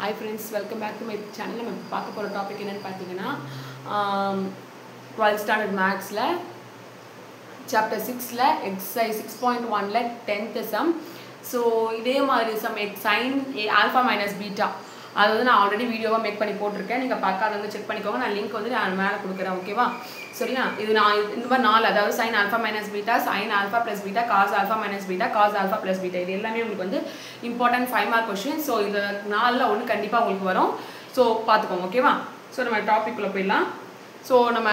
Hi friends, welcome back to my channel. நம்ம பார்க்க போற டாபிக் என்னன்னு பார்த்தீங்கன்னா 12th standard mathsல chapter 6ல exercise 6.1ல 10th sum. So இதே மாதிரி sum sin alpha minus beta அது வந்து நான் ஆல்ரெடி வீடியோவா மேக் பண்ணி போட்டுருக்கேன். நீங்க பார்க்காதவங்க செக் பண்ணிக்கோங்க. நான் லிங்க் வந்து நான் மேல கொடுக்குறேன். ஓகேவா? சரியா? இது நான் இந்த மாதிரி 4 அதாவது sin alpha minus beta, sin alpha plus beta, cos alpha minus beta, cos alpha plus beta இது எல்லாமே உங்களுக்கு வந்து இம்பார்ட்டன்ட் 5 மார்க் क्वेश्चन. சோ இது 4ல ஒன்னு கண்டிப்பா உங்களுக்கு வரும். சோ பாத்துக்கோங்க. ஓகேவா? சோ நம்ம டாபிக் குள்ள போய்லாம். சோ நம்ம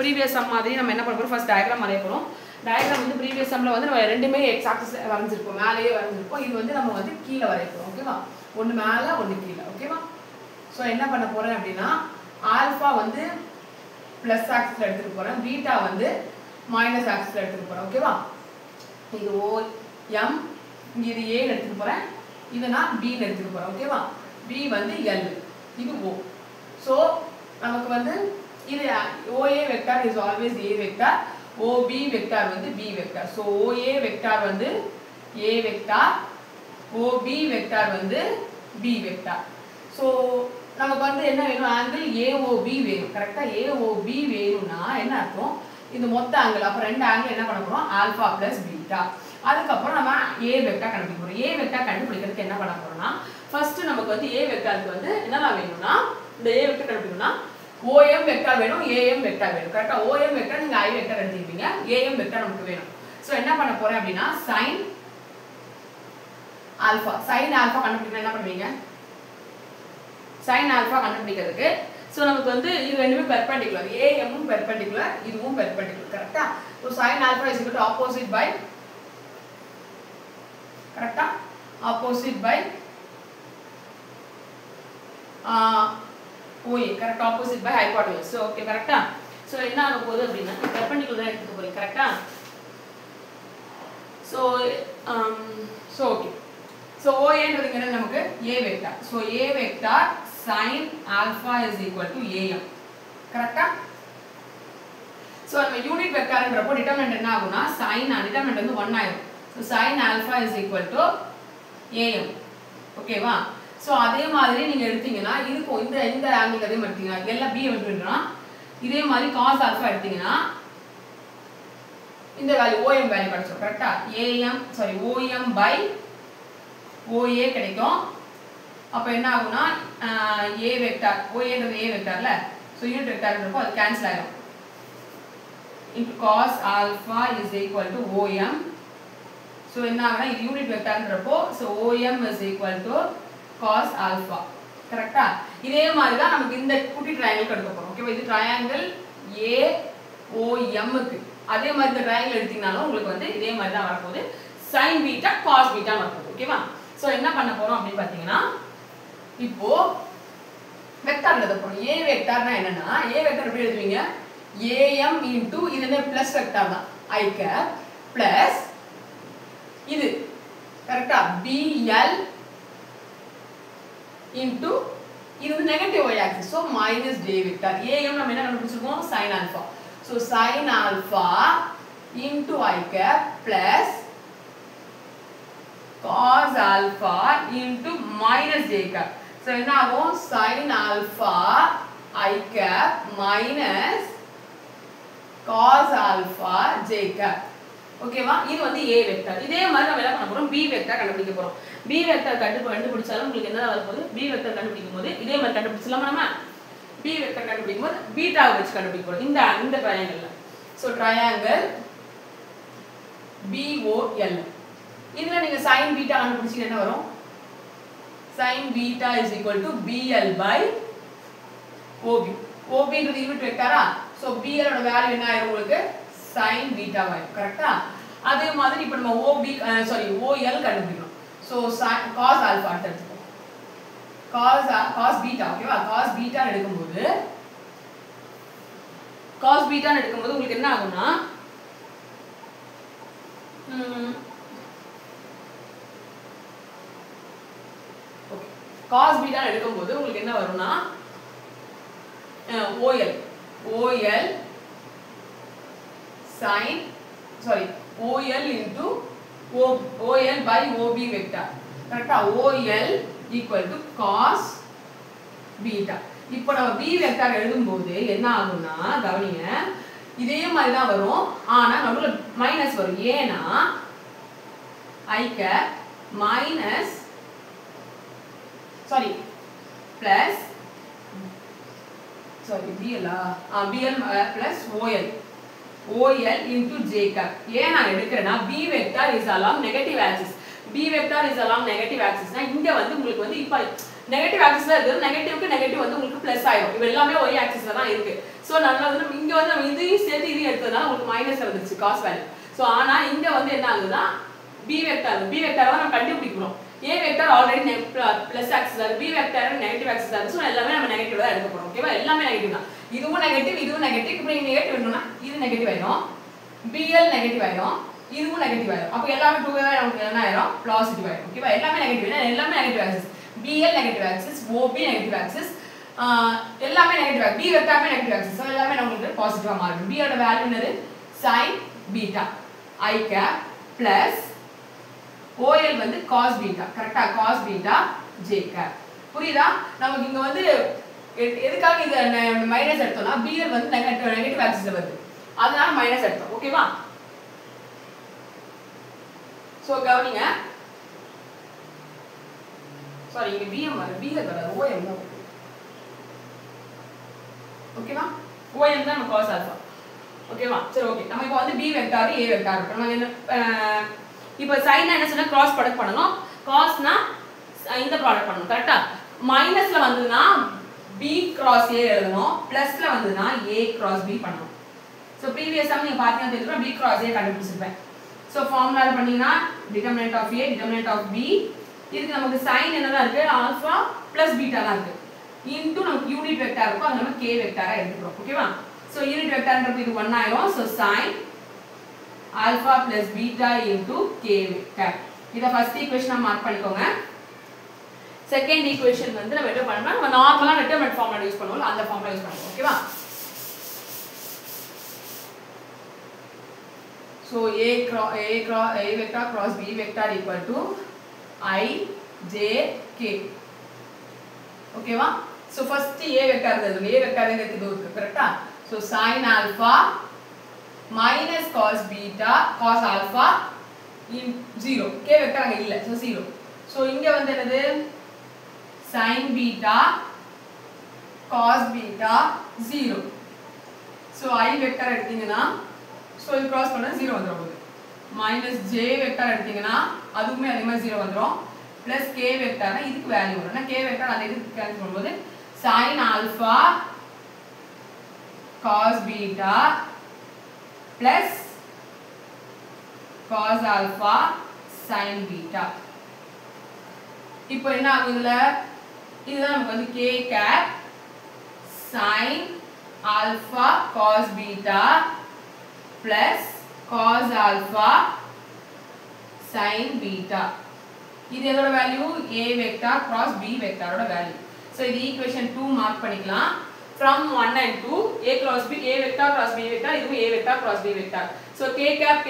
previous sum மாதிரி நம்ம என்ன பண்ணப் போறோம்? ஃபர்ஸ்ட் டயகிராம் வரைய போறோம். டயகிராம் வந்து previous sumல வந்து நம்ம ரெண்டுமே x axis வரைஞ்சிருப்போம். மேலேயே வரைஞ்சிருப்போம். இது வந்து நம்ம வந்து கீழ வரைய போறோம். ஓகேவா? ஒன்னு மேல ஒன்னு கீழ. ஓகேவா? சோ என்ன பண்ண போறேன் அப்படினா ஆல்பா வந்து பிளஸ் ஆக்சிஸ்ல எடுத்துட்டு போறேன், பீட்டா வந்து மைனஸ் ஆக்சிஸ்ல எடுத்துட்டு போறேன். ஓகேவா? இது O M இங்க இது A ன்னு எடுத்துட்டு போறேன், இத நான் B ன்னு எடுத்துட்டு போறேன். ஓகேவா? B வந்து L, இது O. சோ நமக்கு வந்து இது OA vector is always A vector, OB vector வந்து B vector. So OA vector வந்து A வெக்டார், OB வெக்டார் வந்து B வெக்டார். சோ நமக்கு வந்து என்ன வேணும்? ஆங்கிள் AOB வேணும். கரெக்ட்டா? AOB வேணும்னா என்ன அர்த்தம்? இந்த மொத்த ஆங்கிள் அப்ப ரெண்டு ஆங்கிள் என்ன பண்ண போறோம்? Alpha plus beta. அதுக்கு அப்புறம் நம்ம A வெக்டார் கண்டுபிடிக்க போறோம். A வெக்டார் கண்டுபிடிக்கிறதுக்கு என்ன பண்ண போறோம்னா ஃபர்ஸ்ட் நமக்கு வந்து A வெக்டாருக்கு வந்து என்னலாம் வேணும்னா இந்த A வெக்டார் கண்டுபிடிக்கணும்னா OM வெக்டார் வேணும், AM வெக்டார் வேணும். கரெக்ட்டா? OM வெக்டார் நீங்க I வெக்டார் எடுத்துப்பீங்க, AM வெக்டார் நமக்கு வேணும். சோ என்ன பண்ண போறேன் அப்படினா sin ஆல்பா கண்டுபிடிக்க என்ன பண்ணுவீங்க? sin ஆல்பா கண்டுபிடிக்கிறதுக்கு சோ நமக்கு வந்து இது ரெண்டுமே பெர்பெண்டிகுலர், AM உம் பெர்பெண்டிகுலர், இதுவும் பெர்பெண்டிகுலர். கரெக்ட்டா? So sin alpha is equal to opposite by கரெக்ட்டா? opposite by OA. Correct? opposite by hypotenuse. So okay கரெக்ட்டா? சோ என்ன ஆக போகுது அப்படினா பெர்பெண்டிகுலரா எடுத்துக்க போறீங்க. கரெக்ட்டா? So okay. So OA ன்றது என்ன நமக்கு? A vector. So A vector sin alpha is equal to AM. கரெக்ட்டா? சோ நம்ம யூனிட் வெக்டார்ன்றப்போ டிட்டர்மினன்ட் என்ன ஆகும்னா sin டிட்டர்மினன்ட் வந்து 1 ஆயிடும். So sin alpha is equal to AM. ஓகேவா? சோ அதே மாதிரி நீங்க எடுத்தீங்கன்னா இதுக்கு இந்த ஆங்கிள் அதே மாதிரி எடுத்தீங்கன்னா எல்லாம் B எடுத்துட்டோம்னா இதே மாதிரி cos alpha எடுத்தீங்கன்னா இந்த வேல்யூ OM வேல்யூ கிடைக்கும். கரெக்ட்டா? OM by OA கிடைக்கும். அப்ப என்ன ஆகும்னா A வெக்டார் OA ன்றது A வெக்டார்ல, சோ யூனிட் வெக்டார்ன்றப்போ அது கேன்சல் ஆயிடும். into cos alpha is equal to OM. So என்ன ஆகும்னா இது யூனிட் வெக்டார்ன்றப்போ so OM is equal to cos alpha. கரெக்ட்டா? இதே மாதிரி தான் நமக்கு இந்த குட்டி ட்ரையாங்கிள் எடுக்க போறோம். ஓகேவா? இது ட்ரையாங்கிள் AOM க்கு. அதே மாதிரி இந்த ட்ரையாங்கிள் எடுத்தீங்கனாலும் உங்களுக்கு வந்து இதே மாதிரி தான் வரப்போகுது. sin பீட்டா cos பீட்டா வரப்போகுது. ஓகேவா? சோ என்ன பண்ண போறோம் அப்படி பாத்தீங்கன்னா இப்போ வெக்டார் எழுத போறோம். A வெக்டார்னா என்னன்னா A வெக்டார் எப்படி எழுதுவீங்க? AM into இது என்ன பிளஸ் வெக்டார் தான் I cap பிளஸ் இது கரெக்ட்டா BL into இது வந்து negative y axis. So minus J vector. AM நம்ம என்ன கண்டுபிடிச்சிருக்கோம்? sin alpha. So sin alpha into I cap plus cos alpha into minus j cap. So என்ன ஆகும்? sin alpha I cap minus cos alpha j cap. ஓகேவா? இது வந்து A vector. இதே மாதிரி நம்ம என்ன பண்ண போறோம்? B வெக்டார் கண்டுபிடிக்க போறோம். B வெக்டார் கண்டுபிடிச்சாலும் உங்களுக்கு என்ன வர போகுது? B வெக்டார் கண்டுபிடிக்கும்போது இதே மாதிரி கண்டுபிடிச்சலாமா நம்ம? B வெக்டார் கண்டுபிடிக்கும்போது பீட்டாவை வச்சு கண்டுபிடிக்க போறோம். இந்த ட்ரையாங்கிள்ல. So triangle BOL. இதுல நீங்க sin பீட்டா கண்டுபிடிச்சீங்க என்ன வரும்? sin beta is equal to BL by OB. OB ன்றது யூனிட் வெக்டாரா? சோ BL ஓட வேல்யூ என்ன ஆயிரும் உங்களுக்கு? sin பீட்டா ஆயிரும். கரெக்ட்டா? அதே மாதிரி இப்போ நம்ம OL கண்டுபிடிக்கணும். சோ cos ஆல்பா எடுத்துப்போம். cos beta. ஓகேவா? cos பீட்டா எடுக்கும்போது உங்களுக்கு என்ன ஆகும்னா cos பீட்டா எடுக்கும்போது உங்களுக்கு என்ன வரும்னா OL sin OL into OL by OB vector. கரெக்ட்டா? OL equal to cos beta. இப்போ நம்ம பி வெக்டார் எழுதும்போது என்ன ஆகும்னா கவனிங்க, இதே மாதிரி தான் வரும், ஆனா நடுவில் மைனஸ் வரும். ஏன்னா I cap minus sorry plus sorry BL plus OL into J cap. ஏன் நான் எடுக்கிறேன்னா B vector is along negative axis. B vector is along negative axis னா இங்க வந்து உங்களுக்கு வந்து இப்போ நெகட்டிவ் ஆக்சிஸ்ல இருக்கு, நெகட்டிவ்க்கு நெகட்டிவ் வந்து உங்களுக்கு பிளஸ் ஆயிடும். இது எல்லாமே ஒரே ஆக்சிஸ்ல தான் இருக்கு. சோ நல்லா வந்து இங்க வந்து நம்ம இதையும் சேர்த்து இதையும் எடுத்ததால உங்களுக்கு மைனஸ் வந்துருச்சு காஸ் வேல்யூ. சோ ஆனா இங்க வந்து என்ன ஆகுதுன்னா B வெக்டார் நம்ம கண்டுபிடிக்கணும். A வெக்டார் ஆல்ரெடி பிளஸ் ஆக்சிஸ்ல இருக்கு, B வெக்டார் நெகட்டிவ் ஆக்சிஸ்ல இருக்கு. சோ எல்லாமே நம்ம நெகட்டிவ் தான் எடுக்க போறோம். ஓகேவா? எல்லாமே நெகட்டிவ் தான். இதுவும் நெகட்டிவ் இதுவும் நெகட்டிவ். இப்போ நீங்க நெகட்டிவ் எடுக்கணும்னா இது நெகட்டிவ் ஆயிடும், BL நெகட்டிவ் ஆயிடும், இதுவும் நெகட்டிவ் ஆயிடும். அப்ப எல்லாமே 2 வே நமக்கு என்ன ஆயிடும்? பாசிட்டிவ் ஆயிடும். ஓகேவா? எல்லாமே நெகட்டிவ், எல்லாமே negative axis. BL negative axis, OB negative axis, எல்லாமே நெகட்டிவ். B வெக்டார்மே நெகட்டிவ் ஆக்சிஸ். சோ எல்லாமே நமக்கு பாசிட்டிவா மாறும். B ஓட வேல்யூ என்னது? sin beta I cap plus OL வந்து cos பீட்டா. கரெக்ட்டா? cos beta J cap. புரியுதா? நமக்கு இங்க வந்து எதுக்காக இந்த மைனஸ் எடுத்தோம்னா BL வந்து நெகட்டிவ் ஆக்சிஸ்ல வருது, அதனால மைனஸ் எடுத்தோம். ஓகேவா? சோ கவனிங்க, சாரி இங்க BM வர BL வர OM தான். ஓகேவா? OM தான் நம்ம cos ஆல்பா. ஓகேவா? சரி ஓகே. நம்ம இப்போ வந்து B வெக்டார் A வெக்டார் இருக்கு. நம்ம என்ன இப்போ sin என்ன சொன்னா கிராஸ் ப்ராடக்ட் பண்ணனும். cosனா இந்த ப்ராடக்ட் பண்ணனும். கரெக்ட்டா? மைனஸ்ல வந்ததுனா B cross A எழுதணும், பிளஸ்ல வந்ததுனா A cross B பண்ணனும். சோ previous சம் நீங்க பாத்தீங்கன்னா தெரியும், B cross A கண்டுபிடிச்சிருப்பேன். சோ ஃபார்முலால பண்ணீங்கன்னா determinant of A determinant of B, இதுக்கு நமக்கு sin என்னதான் இருக்கு? ஆல்பா பிளஸ் பீட்டா தான் இருக்கு. இன்டு நமக்கு யூனிட் வெக்டார் இருக்கும், அது நம்ம k வெக்டாரா எடுத்துக்கிறோம். ஓகேவா? சோ யூனிட் வெக்டார்ன்றது இது 1 ஆயிரும். So sin alpha plus beta into k vector. இத ஃபர்ஸ்ட் ஈக்குவேஷனா மார்க் பண்ணிக்கோங்க. செகண்ட் ஈக்குவேஷன் வந்து நம்ம என்ன பண்ணலாம்? நம்ம நார்மலா டிட்டர்மினன்ட் ஃபார்முலா யூஸ் பண்ணுவோம், அந்த ஃபார்முலா யூஸ் பண்ணுவோம். ஓகேவா? So A vector cross B vector equal to I J K. ஓகேவா? சோ ஃபர்ஸ்ட் A வெக்டார் எழுதுங்க. A வெக்டார் எங்க இருக்கு? கரெக்ட்டா? So sin alpha minus cos beta cos alpha in 0. K vector அங்க இல்ல, சோ 0. சோ இங்க வந்து என்னது? sin beta cos beta 0. So I vector எடுத்தீங்கன்னா சோ இது கிராஸ் பண்ணா 0 வந்துரும். மைனஸ் J வெக்டார் எடுத்தீங்கன்னா அதுவுமே அதே மாதிரி 0 வந்துரும். பிளஸ் K வெக்டார்னா இதுக்கு வேல்யூ வரும். நான் K வெக்டார் அந்த இதுக்கு கேன்சல் பண்ணும்போது sin alpha cos beta plus cos alpha sin beta. இப்போ என்ன ஆகும் இதுல? இதுதான் நமக்கு வந்து K cap sin alpha cos beta plus cos alpha sin beta. இது எதோட value? A vector cross B வெக்டாரோட வேல்யூ. சோ இது ஈக்குவேஷன் 2 மார்க் பண்ணிக்கலாம். from 1 and 2 A cross B, A vector cross B vector, இதுவும் A vector cross B vector. So K cap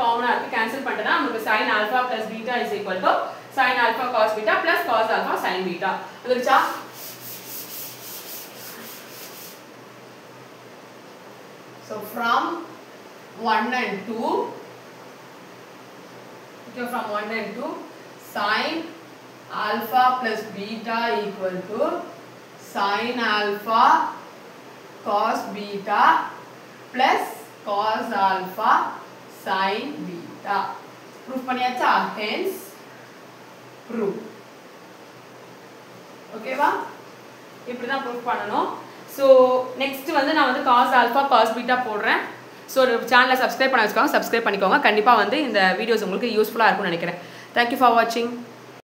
காமனா இருக்கு, cancel பண்ணிட்டா நமக்கு sin alpha plus beta is equal to sin alpha cos beta plus cos alpha sin beta. வந்துருச்சா? So from 1 and 2, okay, from 1 and 2 sin alpha plus beta equal to sin alpha cos beta plus cos alpha sin beta. Proof பண்ணியாச்சா? Hence proof. ஓகேவா? இப்படி தான் proof பண்ணணும். So next வந்து நான் வந்து cos alpha cos beta போடுறேன். So சேனலை சப்ஸ்கிரைப் பண்ண வச்சுக்கோங்க, சப்ஸ்கிரைப் பண்ணிக்கோங்க. கண்டிப்பாக வந்து இந்த வீடியோஸ் உங்களுக்கு யூஸ்ஃபுல்லாக இருக்கும்னு நினைக்கிறேன். தேங்க்யூ ஃபார் வாட்சிங்.